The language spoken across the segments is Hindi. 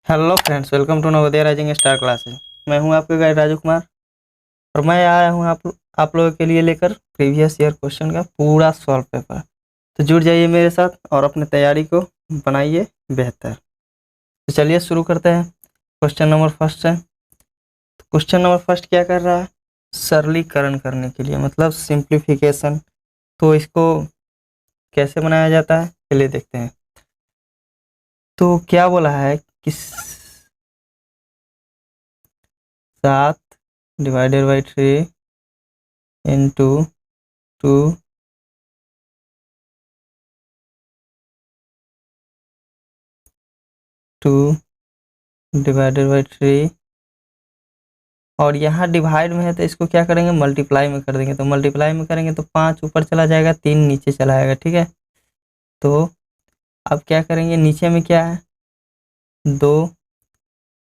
Hello friends, welcome to Navodaya rising star classes. मैं हूं आपका गाइड राजू कुमार और मैं आया हूं आप लोगों के लिए लेकर प्रीवियस ईयर क्वेश्चन का पूरा सॉल्व पेपर। तो जुड़ जाइए मेरे साथ और अपनी तैयारी को बनाइए बेहतर। तो चलिए शुरू करते हैं। क्वेश्चन नंबर फर्स्ट है। क्वेश्चन नंबर फर्स्ट क्या कर रहा है? सरलीकरण करने के लिए, मतलब सिंप्लीफिकेशन। तो इसको कैसे बनाया जाता है चलिए देखते हैं। तो क्या बोला है कि 7/3 इंटू 2 2/3 और यहाँ डिवाइड में है तो इसको क्या करेंगे, मल्टीप्लाई में कर देंगे। तो मल्टीप्लाई में करेंगे तो 5 ऊपर चला जाएगा, 3 नीचे चला आएगा। ठीक है, तो अब क्या करेंगे, नीचे में क्या है, 2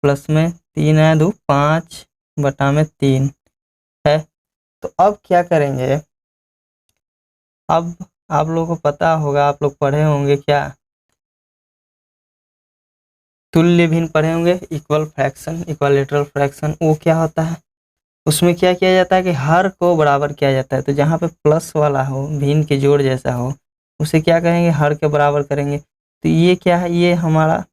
प्लस में 3 है, 2 5/3 है। तो अब क्या करेंगे, अब आप लोगों को पता होगा, आप लोग पढ़े होंगे क्या, तुल्य भिन्न पढ़े होंगे, इक्वल फ्रैक्शन, इक्वालेटरल फ्रैक्शन। वो क्या होता है, उसमें क्या किया जाता है कि हर को बराबर किया जाता है। तो जहाँ पे प्लस वाला हो, भिन्न के जोड़ जैसा हो, उसे क्या करेंगे, हर के बराबर करेंगे। तो ये क्या है, ये हमारा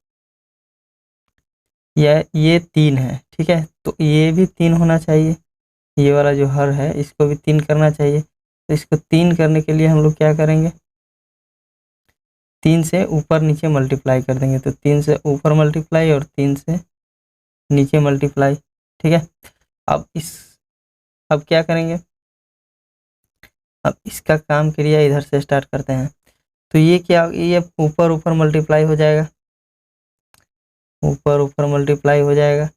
ये 3 है। ठीक है, तो ये भी 3 होना चाहिए। ये वाला जो हर है इसको भी 3 करना चाहिए। तो इसको 3 करने के लिए हम लोग क्या करेंगे, 3 से ऊपर नीचे मल्टीप्लाई कर देंगे। तो 3 से ऊपर मल्टीप्लाई और 3 से नीचे मल्टीप्लाई। ठीक है, अब अब क्या करेंगे, अब इसका काम क्रिया इधर से स्टार्ट करते हैं। तो ये क्या, ये ऊपर ऊपर मल्टीप्लाई हो जाएगा, ऊपर ऊपर मल्टीप्लाई हो जाएगा।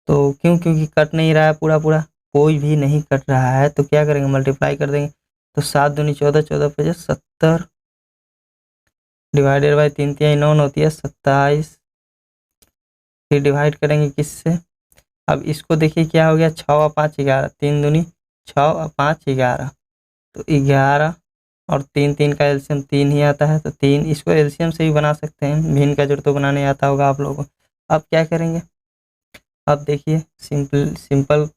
तो क्यों, क्योंकि कट नहीं रहा है पूरा पूरा, कोई भी नहीं कट रहा है। तो क्या करेंगे, मल्टीप्लाई कर देंगे। तो 7 दूनी 14, 14×5 = 70, डिवाइडेड बाई 3 3 9 होती है 27। फिर डिवाइड करेंगे किससे, अब इसको देखिए क्या हो गया, 6 और 5 11, 3 दूनी 6 और 5 11। तो 11 और 3, 3 का एलसीएम 3 ही आता है। तो 3, इसको एलसीएम से ही बना सकते हैं, भिन्न का जोड़ तो बनाने आता होगा आप लोगों को। अब क्या करेंगे, अब देखिए सिंपल सिंपल,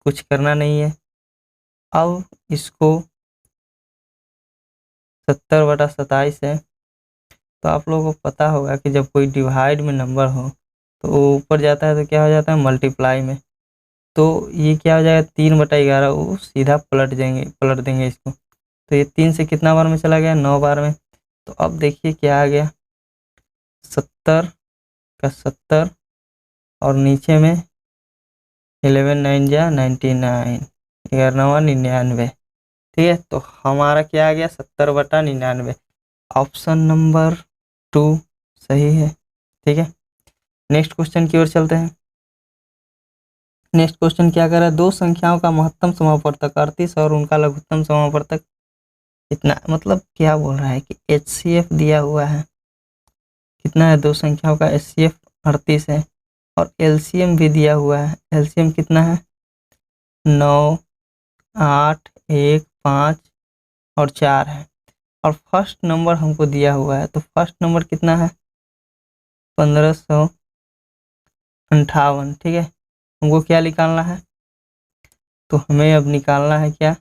कुछ करना नहीं है। अब इसको 70/27 है। तो आप लोगों को पता होगा कि जब कोई डिवाइड में नंबर हो तो वो ऊपर जाता है तो क्या हो जाता है, मल्टीप्लाई में। तो ये क्या हो जाएगा, 3/11, वो सीधा पलट देंगे इसको। तो ये 3 से कितना बार में चला गया, 9 बार में। तो अब देखिए क्या आ गया, 70 और नीचे में 11 9 जा 99, 11 99। ठीक है, तो हमारा क्या आ गया, 70/99। ऑप्शन नंबर 2 सही है। ठीक है, नेक्स्ट क्वेश्चन की ओर चलते हैं। नेक्स्ट क्वेश्चन क्या कर रहा है, दो संख्याओं का महत्तम समापवर्तक 38 और उनका लघुत्तम समापवर्तक इतना, मतलब क्या बोल रहा है कि HCF दिया हुआ है, कितना है, दो संख्याओं का HCF 38 है और LCM भी दिया हुआ है। LCM कितना है, 9 8 1 5 और 4 है। और फर्स्ट नंबर हमको दिया हुआ है, तो फर्स्ट नंबर कितना है, 1558। ठीक है, हमको क्या निकालना है, तो हमें अब निकालना है क्या,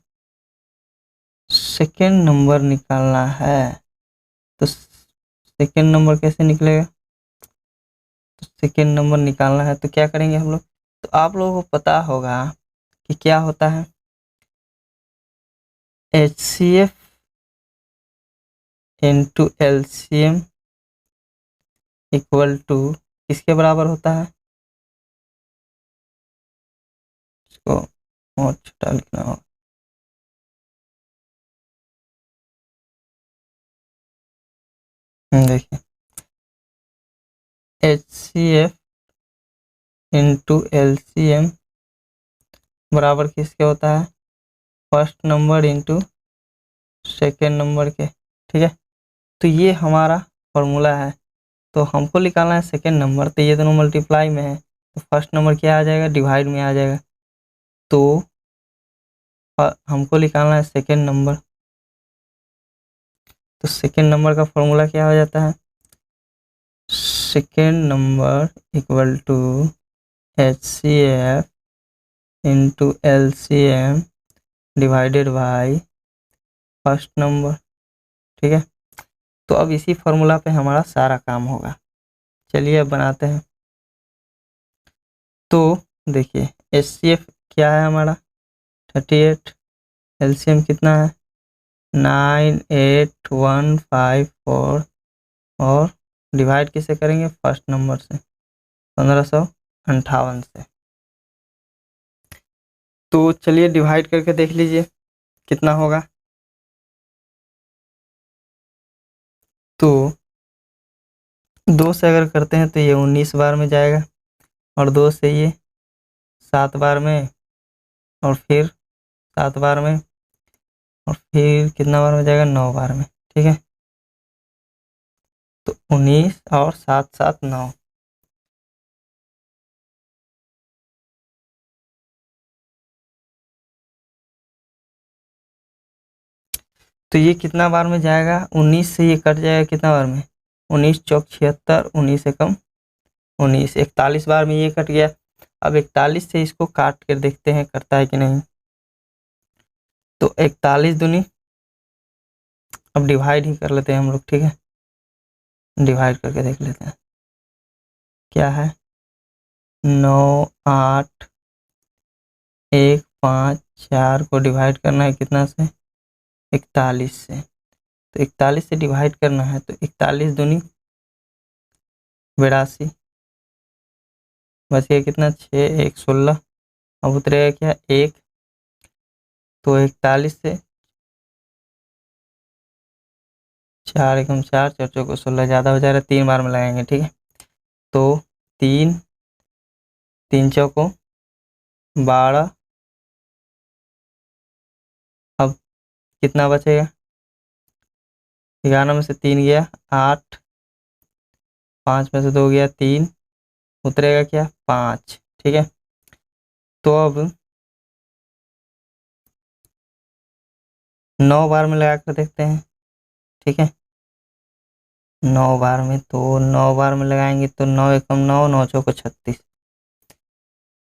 सेकेंड नंबर निकालना है। तो सेकेंड नंबर कैसे निकलेगा, तो सेकेंड नंबर निकालना है तो क्या करेंगे हम लोग, तो आप लोगों को पता होगा कि क्या होता है, HCF into LCM equal to किसके बराबर होता है, इसको और छोटा लिखना होगा, देखिए HCF इंटू LCM बराबर किसके होता है, first number into second number के। ठीक है, तो ये हमारा फॉर्मूला है। तो हमको निकालना है सेकेंड नंबर, तो ये दोनों मल्टीप्लाई में है, तो फर्स्ट नंबर क्या आ जाएगा, डिवाइड में आ जाएगा। तो हमको निकालना है सेकेंड नंबर, तो सेकेंड नंबर का फॉर्मूला क्या हो जाता है, second number equal to HCF into LCM divided by first number. ठीक है, तो अब इसी फॉर्मूला पे हमारा सारा काम होगा। चलिए अब बनाते हैं। तो देखिए HCF क्या है हमारा 38, LCM कितना है 98154 और डिवाइड किसे करेंगे फर्स्ट नंबर से 1558 से। तो चलिए डिवाइड करके देख लीजिए कितना होगा। तो 2 से अगर करते हैं तो ये 19 बार में जाएगा और 2 से ये 7 बार में और फिर 7 बार में और फिर कितना बार में जाएगा 9 बार में। ठीक है, तो 19 और 7 7 9। तो ये कितना बार में जाएगा 19 से ये कट जाएगा कितना बार में 19 चौक 76, 19 से कम 19, 41 बार में ये कट गया। अब 41 से इसको काट कर देखते हैं करता है कि नहीं। तो 41 दूनी, अब डिवाइड ही कर लेते हैं हम लोग। ठीक है, डिवाइड करके देख लेते हैं क्या है 9 8 1 5 4 को डिवाइड करना है कितना से 41 से। तो 41 से डिवाइड करना है तो 41 दूनी 82, बच गया कितना 6 1 16। अब उतरेगा क्या 1, तो 41 से 4 एकम 4 4 चौको 16 ज़्यादा हो जा रहा है 3 बार में लगाएंगे। ठीक है, तो 3 3 चौको 12। अब कितना बचेगा 11 में से 3 गया 8, 5 में से 2 गया 3, उतरेगा क्या 5। ठीक है, तो अब 9 बार में लगा कर देखते हैं। ठीक है, 9 बार में, तो 9 बार में लगाएंगे तो 9 एकम 9 9 चौको 36।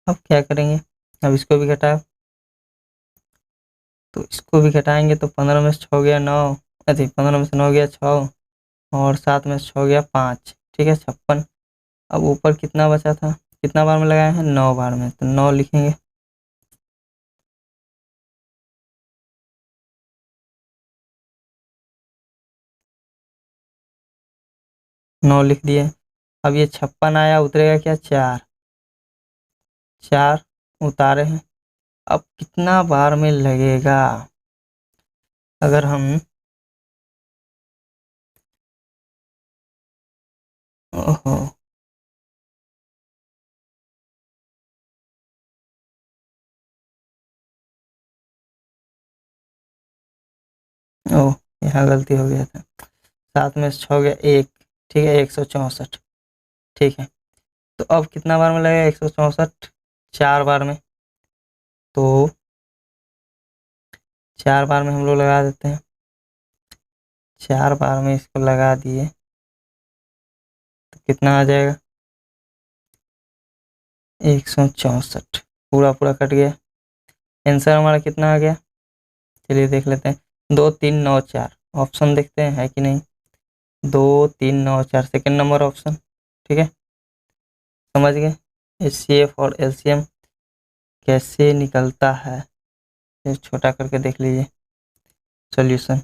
अब क्या करेंगे, अब इसको भी घटाओ, तो इसको भी घटाएंगे तो 15 में से 6 गया 9, अरे 15 में से 9 गया 6 और 7 में से 6 गया 5। ठीक है 56। अब ऊपर कितना बचा था, कितना बार में लगाए हैं 9 बार में, तो 9 लिखेंगे। नौ लिख दिए। अब ये 56 आया, उतरेगा क्या 4 4 उतारे हैं। अब कितना बार में लगेगा, अगर हम ओहो ओह यहाँ गलती हो गया था, 7 में से 6 गया 1। ठीक है 164। ठीक है, तो अब कितना बार में लगेगा 164 4 बार में, तो 4 बार में हम लोग लगा देते हैं। 4 बार में इसको लगा दिए तो कितना आ जाएगा 164, पूरा पूरा कट गया। आंसर हमारा कितना आ गया, चलिए देख लेते हैं 2 3 9 4। ऑप्शन देखते हैं है कि नहीं, 2 3 9 4 सेकेंड नंबर ऑप्शन। ठीक है, समझ गए HCF और LCM कैसे निकलता है, ये छोटा करके देख लीजिए सॉल्यूशन।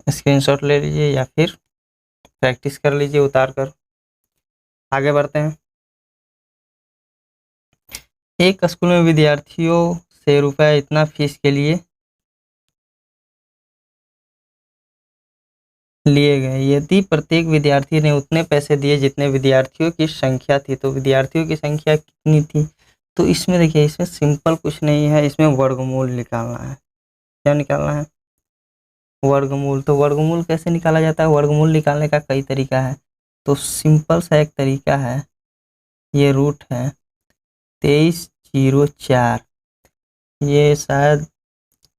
स्क्रीनशॉट ले लीजिए या फिर प्रैक्टिस कर लीजिए उतार कर। आगे बढ़ते हैं। एक स्कूल में विद्यार्थियों से रुपए इतना फीस के लिए लिए गए, यदि प्रत्येक विद्यार्थी ने उतने पैसे दिए जितने विद्यार्थियों की संख्या थी, तो विद्यार्थियों की संख्या कितनी थी। तो इसमें देखिए, इसमें सिंपल कुछ नहीं है, इसमें वर्गमूल निकालना है। क्या निकालना है, वर्गमूल। तो वर्गमूल कैसे निकाला जाता है, वर्गमूल निकालने का कई तरीका है। तो सिंपल सा एक तरीका है, ये रूट है 2304। ये शायद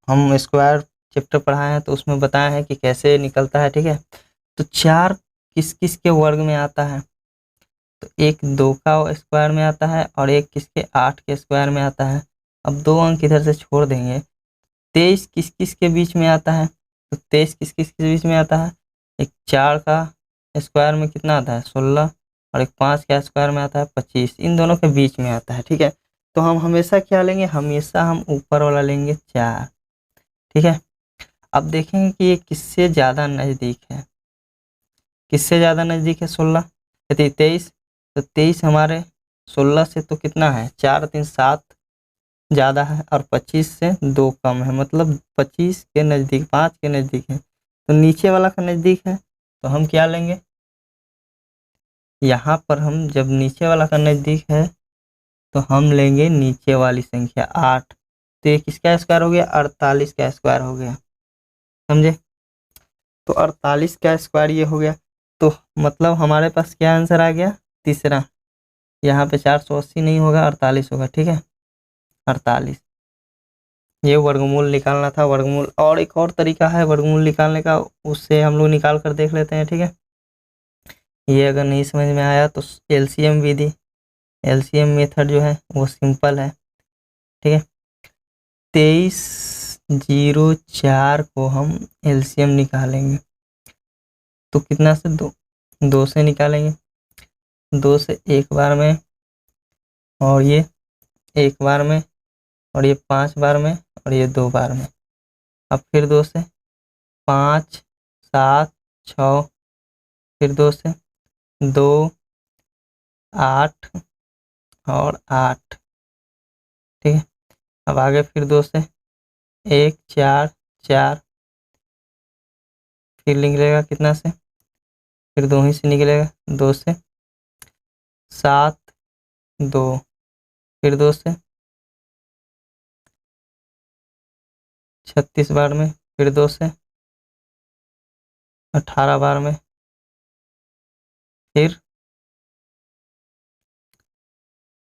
हम स्क्वायर चैप्टर पढ़ाए हैं तो उसमें बताया है कि कैसे निकलता है। ठीक है, तो 4 किस किस के वर्ग में आता है? तो एक 2 का स्क्वायर में आता है और एक किसके 8 के स्क्वायर में आता है। अब 2 अंक इधर से छोड़ देंगे। 23 किस किस के बीच में आता है? तो 23 किस किस के बीच में आता है? एक 4 का स्क्वायर में कितना आता है? 16 और एक 5 का स्क्वायर में आता है 25। इन दोनों के बीच में आता है। ठीक है, तो हम हमेशा क्या लेंगे? हमेशा हम ऊपर वाला लेंगे 4। ठीक है, अब देखेंगे कि ये किससे ज़्यादा नज़दीक है। किससे ज़्यादा नज़दीक है? 16 23। तो 23 हमारे 16 से तो कितना है? 4 3 7 ज़्यादा है और 25 से 2 कम है, मतलब 25 के नज़दीक, 5 के नज़दीक है। तो नीचे वाला का नज़दीक है, तो हम क्या लेंगे? यहाँ पर हम जब नीचे वाला का नज़दीक है तो हम लेंगे नीचे वाली संख्या 8। तो ये किसका स्क्वायर हो गया? 48 का स्क्वायर हो गया। समझे? तो 48 का स्क्वायर ये हो गया। तो मतलब हमारे पास क्या आंसर आ गया? तीसरा। यहाँ पे 480 नहीं होगा, 48 होगा। ठीक है, 48। ये वर्गमूल निकालना था, वर्गमूल। और एक और तरीका है वर्गमूल निकालने का, उससे हम लोग निकाल कर देख लेते हैं। ठीक है, ये अगर नहीं समझ में आया तो एलसीएम विधि, एलसीएम मेथड जो है वो सिंपल है। ठीक है, 2304 को हम एलसीएम निकालेंगे तो कितना से? 2 से निकालेंगे। 2 से एक बार में, और ये एक बार में, और ये 5 बार में, और ये 2 बार में। अब फिर 2 से 5 7 6, फिर 2 से 2 8 और 8। ठीक है, अब आगे फिर 2 से 1 4 4, फिर निकलेगा कितना से? फिर 2 ही से निकलेगा। 2 से 7 2, फिर 2 से 36 बार में, फिर 2 से 18 बार में, फिर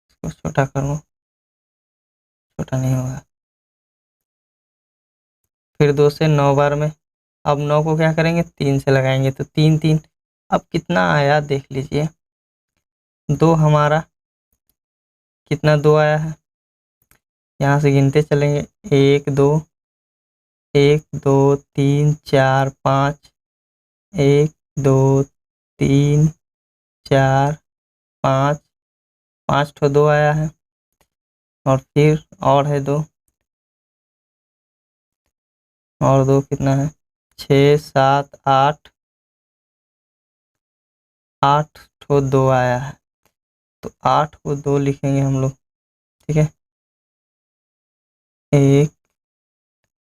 इसको छोटा करूँ, छोटा नहीं होगा। फिर 2 से 9 बार में। अब 9 को क्या करेंगे? 3 से लगाएंगे, तो 3 3। अब कितना आया देख लीजिए। 2 हमारा कितना? 2 आया है। यहाँ से गिनते चलेंगे, 1 2 1 2 3 4 5, 1 2 3 4 5, 5 ठो 2 आया है, और फिर और है 2, और 2 कितना है? 6 7 8, 8 ठो 2 आया है। तो 8 को 2 लिखेंगे हम लोग। ठीक है, 1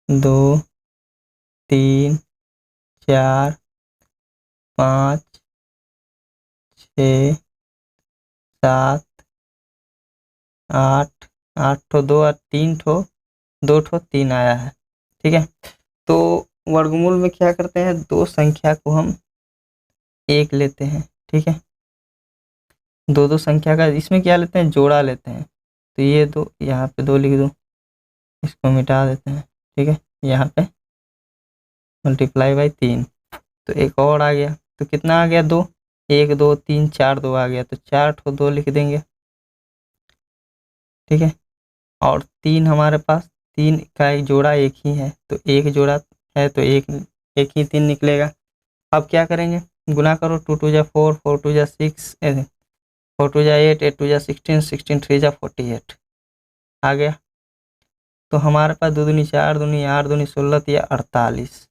2 3 4 5 6 7 8, 8 ठो 2 और 3 ठो, 2 ठो 3 आया है। ठीक है, तो वर्गमूल में क्या करते हैं? 2 संख्या को हम 1 लेते हैं। ठीक है, 2 2 संख्या का इसमें क्या लेते हैं? जोड़ा लेते हैं। तो ये 2 यहाँ पे 2 लिख दो, इसको मिटा देते हैं। ठीक है, यहाँ पे मल्टीप्लाई बाई 3। तो एक और आ गया, तो कितना आ गया? 2 1 2 3 4 2 आ गया, तो 4 ठो 2 लिख देंगे। ठीक है, और 3 हमारे पास, 3 का एक जोड़ा 1 ही है, तो एक जोड़ा है तो एक एक ही 3 निकलेगा। अब क्या करेंगे? गुना करो, 2 2 जा 4 4 2 जा 6, 4 2 जा 8 8 2 जा 16 16 3 जा 48 आ गया। तो हमारे पास 2 दूनी 4 दूनी 8 दूनी 16 या 48।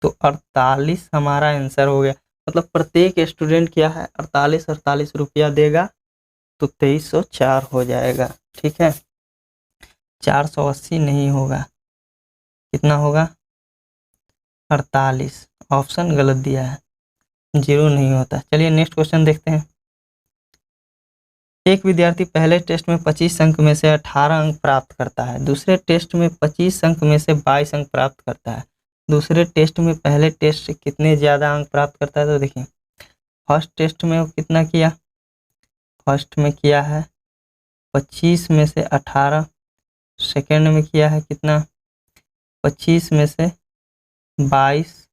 तो 48 हमारा आंसर हो गया। मतलब प्रत्येक स्टूडेंट क्या है? 48 48 रुपया देगा तो 2304 हो जाएगा। ठीक है, 480 नहीं होगा। कितना होगा? 48। ऑप्शन गलत दिया है, 0 नहीं होता। चलिए नेक्स्ट क्वेश्चन देखते हैं। एक विद्यार्थी पहले टेस्ट में 25 अंक में से 18 अंक प्राप्त करता है, दूसरे टेस्ट में 25 अंक में से 22 अंक प्राप्त करता है। दूसरे टेस्ट में पहले टेस्ट से कितने ज़्यादा अंक प्राप्त करता है? तो देखिए, फर्स्ट टेस्ट में वो कितना किया? फर्स्ट में किया है 25 में से 18। सेकेंड में किया है कितना? 25 में से 22।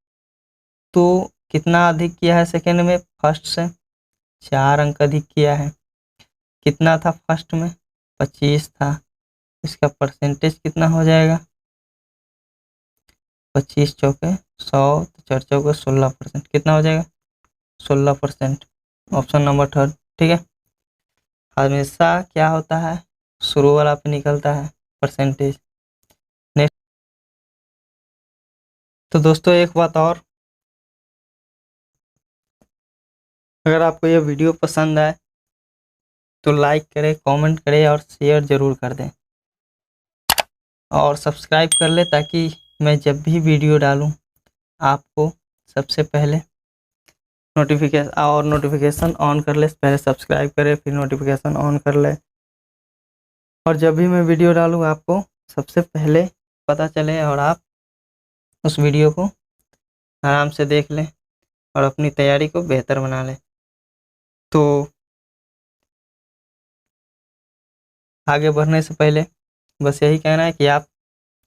तो कितना अधिक किया है सेकंड में? फर्स्ट से 4 अंक अधिक किया है। कितना था फर्स्ट में? 25 था। इसका परसेंटेज कितना हो जाएगा? 25 चौके 100, 4 चौके 16%। कितना हो जाएगा? 16%। Option number third. ठीक है, हमेशा क्या होता है, शुरू वाला पे निकलता है परसेंटेज। नेक्स्ट, तो दोस्तों एक बात और, अगर आपको यह वीडियो पसंद आए तो लाइक करें, कमेंट करें और शेयर ज़रूर कर दें और सब्सक्राइब कर ले, ताकि मैं जब भी वीडियो डालूं आपको सबसे पहले नोटिफिकेशन ऑन कर ले। पहले सब्सक्राइब करें, फिर नोटिफिकेशन ऑन कर ले, और जब भी मैं वीडियो डालूं आपको सबसे पहले पता चले और आप उस वीडियो को आराम से देख लें और अपनी तैयारी को बेहतर बना लें। तो आगे बढ़ने से पहले बस यही कहना है कि आप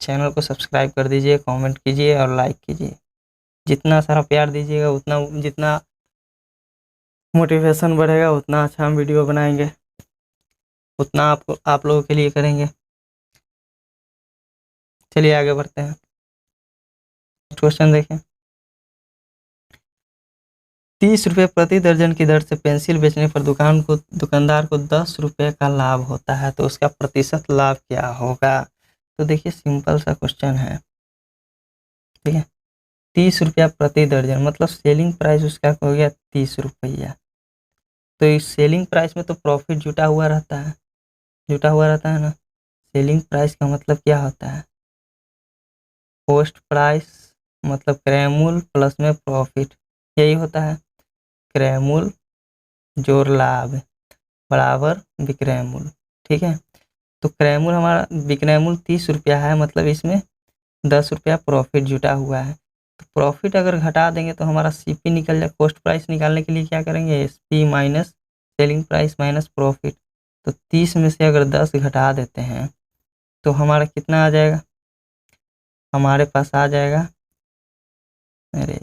चैनल को सब्सक्राइब कर दीजिए, कमेंट कीजिए और लाइक कीजिए। जितना सारा प्यार दीजिएगा, उतना जितना मोटिवेशन बढ़ेगा, उतना अच्छा हम वीडियो बनाएंगे, उतना आप लोगों के लिए करेंगे। चलिए आगे बढ़ते हैं। क्वेश्चन देखें। 30 रुपये प्रति दर्जन की दर से पेंसिल बेचने पर दुकानदार को 10 रुपये का लाभ होता है, तो उसका प्रतिशत लाभ क्या होगा? तो देखिए सिंपल सा क्वेश्चन है। ठीक है, 30 रुपया प्रति दर्जन मतलब सेलिंग प्राइस उसका हो गया 30 रुपया। तो इस सेलिंग प्राइस में तो प्रॉफिट जुटा हुआ रहता है ना। सेलिंग प्राइस का मतलब क्या होता है? कॉस्ट प्राइस मतलब क्रय मूल्य प्लस में प्रॉफिट, यही होता है। क्रय मूल्य जोड़ लाभ बराबर विक्रय मूल्य। ठीक है, तो क्रय मूल्य हमारा विक्रय मूल्य 30 रुपया है, मतलब इसमें 10 रुपया प्रॉफिट जुटा हुआ है। तो प्रॉफिट अगर घटा देंगे तो हमारा सीपी निकल जाए। कॉस्ट प्राइस निकालने के लिए क्या करेंगे? SP minus selling price minus profit. तो 30 में से अगर 10 घटा देते हैं तो हमारा कितना आ जाएगा? हमारे पास आ जाएगा, अरे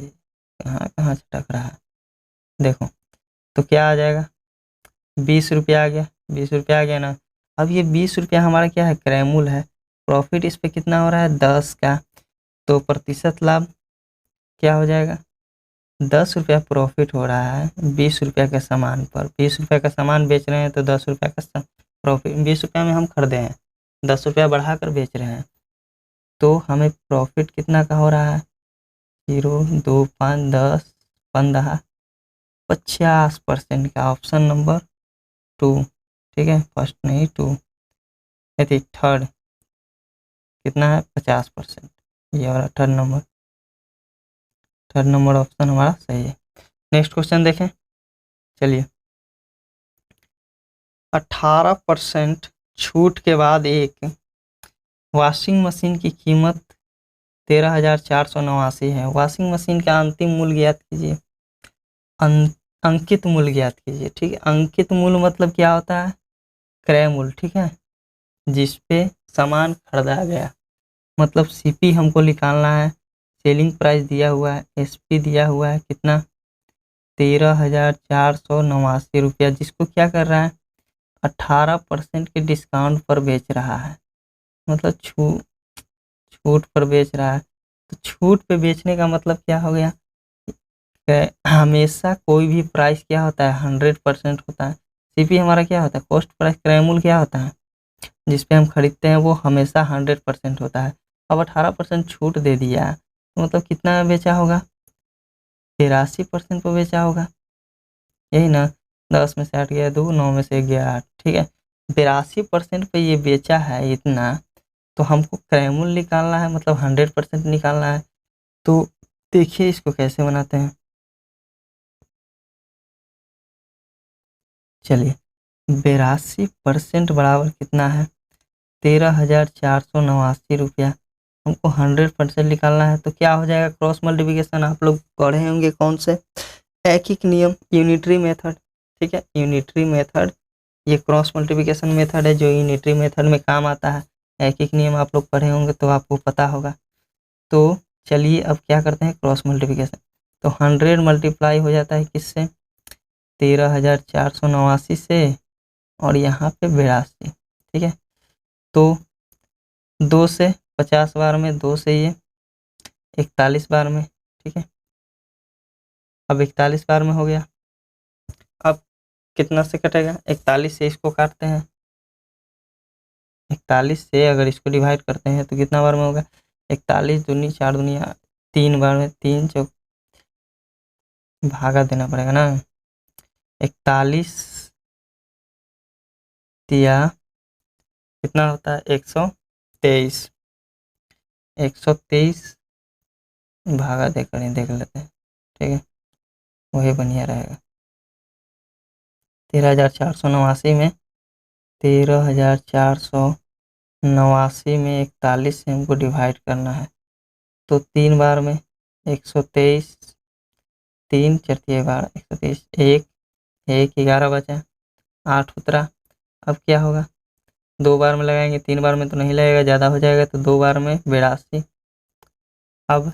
कहाँ कहाँ चटक रहा है, देखो, तो क्या आ जाएगा? 20 रुपया आ गया। 20 रुपया आ गया ना। अब ये 20 रुपया हमारा क्या है? क्रय मूल्य है। प्रॉफिट इस पे कितना हो रहा है? 10 का। तो प्रतिशत लाभ क्या हो जाएगा? 10 रुपया प्रॉफिट हो रहा है 20 रुपया के सामान पर। 20 रुपया का सामान बेच रहे हैं तो 10 रुपया का प्रॉफिट, 20 रुपया में हम खरीदे हैं, 10 रुपया बढ़ाकर बेच रहे हैं, तो हमें प्रॉफिट कितना का हो रहा है? 0, 2, 5, 10, 15, 50% का। Option number 2। ठीक है, फर्स्ट नहीं 2, थर्ड कितना है? 50%। ये वाला थर्ड नंबर ऑप्शन हमारा सही है। नेक्स्ट क्वेश्चन देखें। चलिए, 18% छूट के बाद एक वॉशिंग मशीन की कीमत 13,489 है। वॉशिंग मशीन का अंतिम मूल्य ज्ञात कीजिए। अंकित मूल्य ज्ञात कीजिए। ठीक है, अंकित मूल्य मतलब क्या होता है? क्रय मूल्य। ठीक है, जिस पे सामान खरीदा गया, मतलब सीपी हमको निकालना है। सेलिंग प्राइस दिया हुआ है, एसपी दिया हुआ है, कितना? 13,489 रुपया, जिसको क्या कर रहा है? 18% के डिस्काउंट पर बेच रहा है, मतलब छूट पर बेच रहा है। तो छूट पे बेचने का मतलब क्या हो गया? हमेशा कोई भी प्राइस क्या होता है? 100% होता है। सीपी हमारा क्या होता है? Cost price. क्रय मूल्य क्या होता है? जिस पे हम खरीदते हैं वो हमेशा 100% होता है। अब 18% छूट दे दिया तो मतलब कितना में बेचा होगा? 83% पर बेचा होगा, यही ना। 10 में से 8 गया 2, 9 में से 1 गया 8। ठीक है, 82% पे ये बेचा है इतना, तो हमको क्रय मूल्य निकालना है, मतलब 100% निकालना है। तो देखिए इसको कैसे बनाते हैं। चलिए, 82% बराबर कितना है? 13,489 रुपया। हमको 100% निकालना है, तो क्या हो जाएगा? क्रॉस मल्टीप्लिकेशन आप लोग पढ़े होंगे कौन से? एकिक नियम, यूनिटरी मेथड। ठीक है, यूनिटरी मेथड, ये क्रॉस मल्टीप्लिकेशन मेथड है जो यूनिटरी मेथड में काम आता है। एकिक नियम आप लोग पढ़े होंगे तो आपको पता होगा। तो चलिए अब क्या करते हैं? Cross multiplication. तो 100 मल्टीप्लाई हो जाता है किससे, 13,489 से, और यहाँ पे 82। ठीक है, तो 2 से 50 बार में, 2 से ये 41 बार में। ठीक है, अब 41 बार में हो गया। अब कितना से कटेगा, 41 से इसको काटते हैं, 41 से अगर इसको डिवाइड करते हैं तो कितना बार में होगा, 41 दूनी 4 दूनिया 3 बार में, 3 चौक भागा देना पड़ेगा ना, 41 दिया कितना होता है, 123, 123 भागा देकर ही देख लेते हैं। ठीक है, वही बढ़िया रहेगा। 13,489 में, 13,489 में 41 से हमको डिवाइड करना है, तो 3 बार में 123, 3 चरती बार 123, 1 1 11 बचा, 8 उतरा। अब क्या होगा, 2 बार में लगाएंगे, 3 बार में तो नहीं लगेगा, ज़्यादा हो जाएगा, तो 2 बार में 82। अब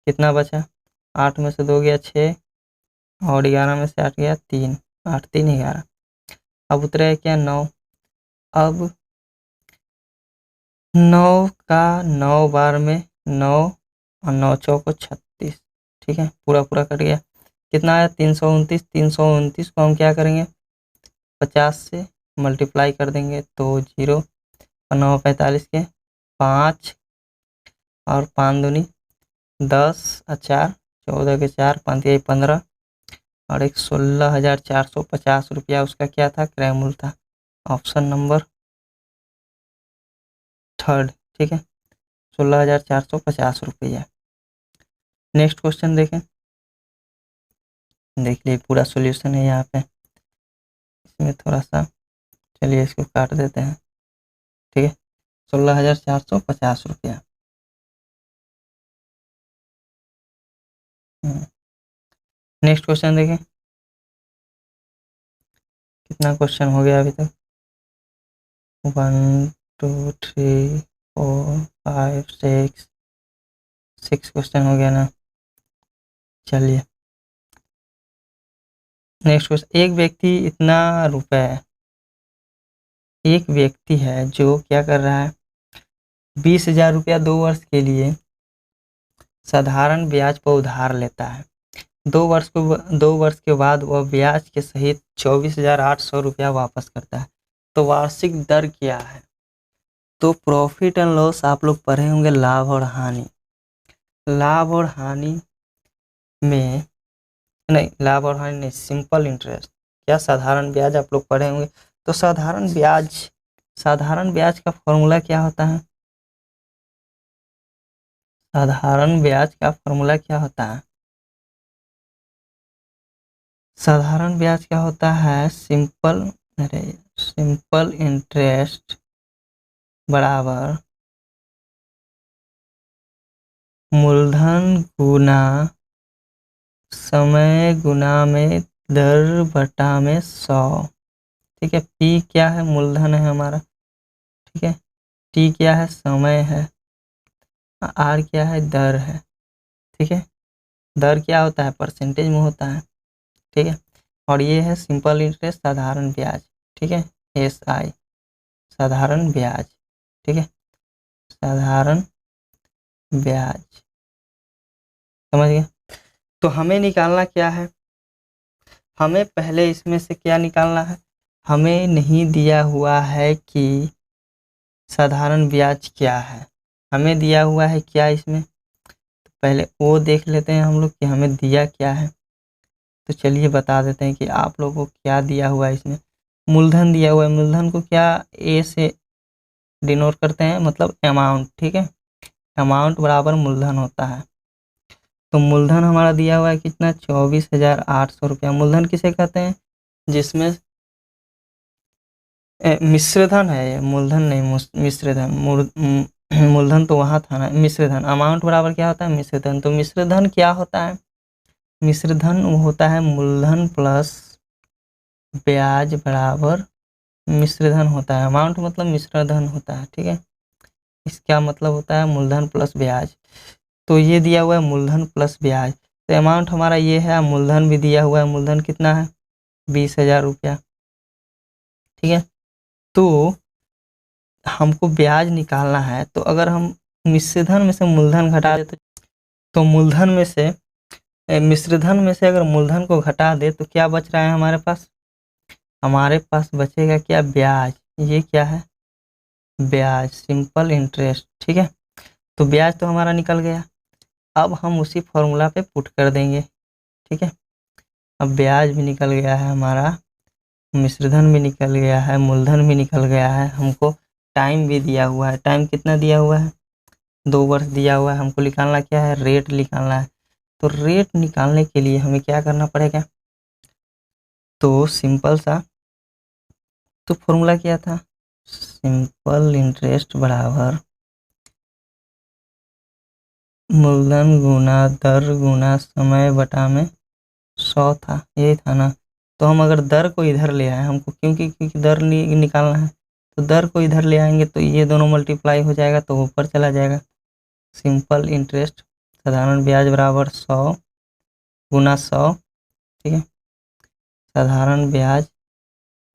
कितना बचा, 8 में से 2 गया 6, और 11 में से 8 गया 3, 8 3 11। अब उतरेगा क्या, 9। अब 9 का 9 बार में 9, और 9 चौको 36। ठीक है, पूरा पूरा कट गया, कितना आया, 329। 329 को हम क्या करेंगे, 50 से मल्टीप्लाई कर देंगे, तो 0, और 9 45 के 5, और 5 दूनी 10, और 4 14 के 4, 5 15, और एक 16,450 रुपया उसका क्या था, क्रय मूल्य था। Option number 3। ठीक है, 16,450 रुपया। नेक्स्ट क्वेश्चन देखें, देख लिए पूरा सॉल्यूशन है यहाँ पे, इसमें थोड़ा सा, चलिए इसको काट देते हैं। ठीक है, 16,450 रुपया। नेक्स्ट क्वेश्चन देखें, कितना क्वेश्चन हो गया अभी तक, 1 2 3 4 5 6 क्वेश्चन हो गया ना। चलिए नेक्स्ट क्वेश्चन, एक व्यक्ति इतना रुपए, एक व्यक्ति है जो क्या कर रहा है, 20,000 रुपया 2 वर्ष के लिए साधारण ब्याज पर उधार लेता है। 2 वर्ष के बाद वह ब्याज के सहित 24,800 रुपया वापस करता है, तो वार्षिक दर क्या है। तो प्रॉफिट एंड लॉस आप लोग पढ़े होंगे, लाभ और हानि। लाभ और हानि में नहीं, लाभ और हानि नहीं, सिंपल इंटरेस्ट, क्या साधारण ब्याज आप लोग पढ़े होंगे। तो साधारण ब्याज का फॉर्मूला क्या होता है, साधारण ब्याज का फॉर्मूला क्या होता है, साधारण ब्याज क्या होता है, सिंपल इंटरेस्ट बराबर मूलधन गुना समय गुना में दर बटा में 100। ठीक है, पी क्या है, मूलधन है हमारा। ठीक है, टी क्या है, समय है, आर क्या है, दर है। ठीक है, दर क्या होता है, परसेंटेज में होता है। ठीक है, और ये है सिंपल इंटरेस्ट, साधारण ब्याज। ठीक है, SI साधारण ब्याज। ठीक है, साधारण ब्याज, समझ गए। तो हमें निकालना क्या है, हमें पहले इसमें से क्या निकालना है, हमें नहीं दिया हुआ है कि साधारण ब्याज क्या है, हमें दिया हुआ है क्या इसमें, तो पहले वो देख लेते हैं हम लोग कि हमें दिया क्या है। तो चलिए बता देते हैं कि आप लोगों को क्या दिया हुआ है इसमें। मूलधन दिया हुआ है, मूलधन को क्या ए से डिनोट करते हैं, मतलब अमाउंट। ठीक है, अमाउंट बराबर मूलधन होता है। तो मूलधन हमारा दिया हुआ है कितना, 24,800 रुपया। मूलधन किसे कहते हैं, जिसमें मिश्रधन है, ये मूलधन नहीं, मिश्रधन। मूलधन तो वहाँ था ना, मिश्रधन। अमाउंट बराबर क्या होता है, मिश्रधन। तो मिश्रधन क्या होता है, मिश्रधन होता है मूलधन प्लस ब्याज बराबर मिश्रधन होता है। अमाउंट मतलब मिश्रधन होता है। ठीक है, इसका मतलब होता है मूलधन प्लस ब्याज। तो ये दिया हुआ है मूलधन प्लस ब्याज, तो अमाउंट हमारा ये है, मूलधन भी दिया हुआ है, मूलधन कितना है 20,000 रुपया। ठीक है, तो हमको ब्याज निकालना है, तो अगर हम मिश्रधन में से मूलधन घटा देते तो मूलधन में से मिश्रधन में से अगर मूलधन को घटा दे तो क्या बच रहा है हमारे पास? हमारे पास बचेगा क्या? ब्याज। ये क्या है? ब्याज, सिंपल इंटरेस्ट। ठीक है, तो ब्याज तो हमारा निकल गया। अब हम उसी फॉर्मूला पे पुट कर देंगे। ठीक है, अब ब्याज भी निकल गया है हमारा, मिश्रधन भी निकल गया है, मूलधन भी निकल गया है। हमको टाइम भी दिया हुआ है। टाइम कितना दिया हुआ है? 2 वर्ष दिया हुआ है। हमको निकालना क्या है? रेट निकालना है। तो रेट निकालने के लिए हमें क्या करना पड़ेगा? तो सिंपल सा तो फॉर्मूला क्या था? सिंपल इंटरेस्ट बराबर मूलधन गुना दर गुना समय बटा में 100 था, यही था ना। तो हम अगर दर को इधर ले आए, हमको क्योंकि दर निकालना है, तो दर को इधर ले आएंगे तो ये दोनों मल्टीप्लाई हो जाएगा तो ऊपर चला जाएगा। सिंपल इंटरेस्ट साधारण ब्याज बराबर 100 गुना 100। ठीक है, साधारण ब्याज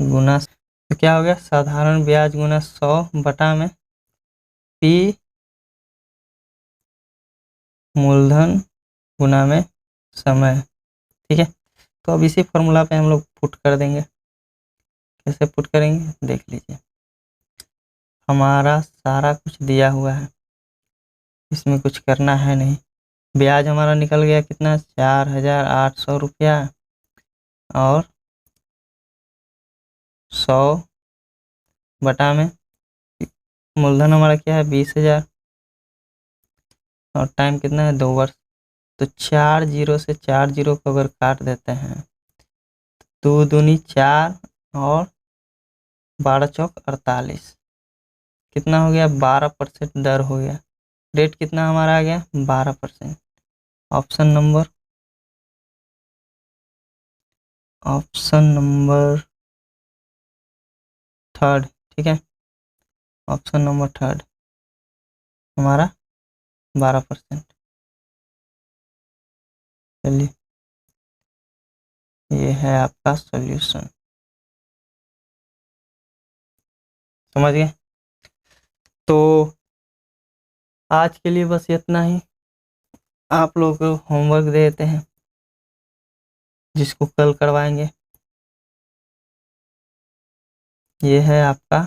गुना, तो क्या हो गया? साधारण ब्याज गुना 100 बटा में पी मूलधन गुना में समय। ठीक है, तो अब इसी फॉर्मूला पे हम लोग पुट कर देंगे। कैसे पुट करेंगे देख लीजिए। हमारा सारा कुछ दिया हुआ है, इसमें कुछ करना है नहीं। ब्याज हमारा निकल गया कितना? 4,800 रुपया, और 100 बटा में मूलधन हमारा क्या है? 20,000, और टाइम कितना है? 2 वर्ष। तो 4 जीरो से 4 जीरो को अगर काट देते हैं, 2 दूनी 4 और 12 चौक 48, कितना हो गया? 12% दर हो गया। रेट कितना हमारा आ गया? 12%। Option number third. ठीक है, ऑप्शन नंबर थर्ड हमारा 12%। चलिए, ये है आपका सॉल्यूशन। समझ गए? तो आज के लिए बस इतना ही। आप लोगों को होमवर्क दे देते हैं, जिसको कल करवाएंगे। ये है आपका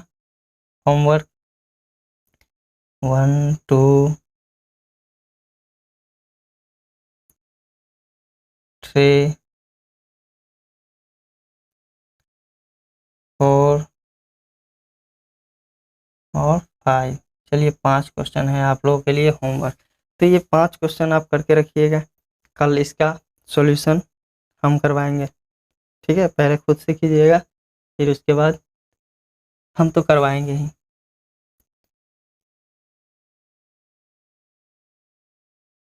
होमवर्क 1 2 3 4 और 5। चलिए, 5 क्वेश्चन है आप लोगों के लिए होमवर्क। तो ये 5 क्वेश्चन आप करके रखिएगा, कल इसका सॉल्यूशन हम करवाएंगे। ठीक है, पहले खुद से कीजिएगा, फिर उसके बाद हम तो करवाएंगे ही।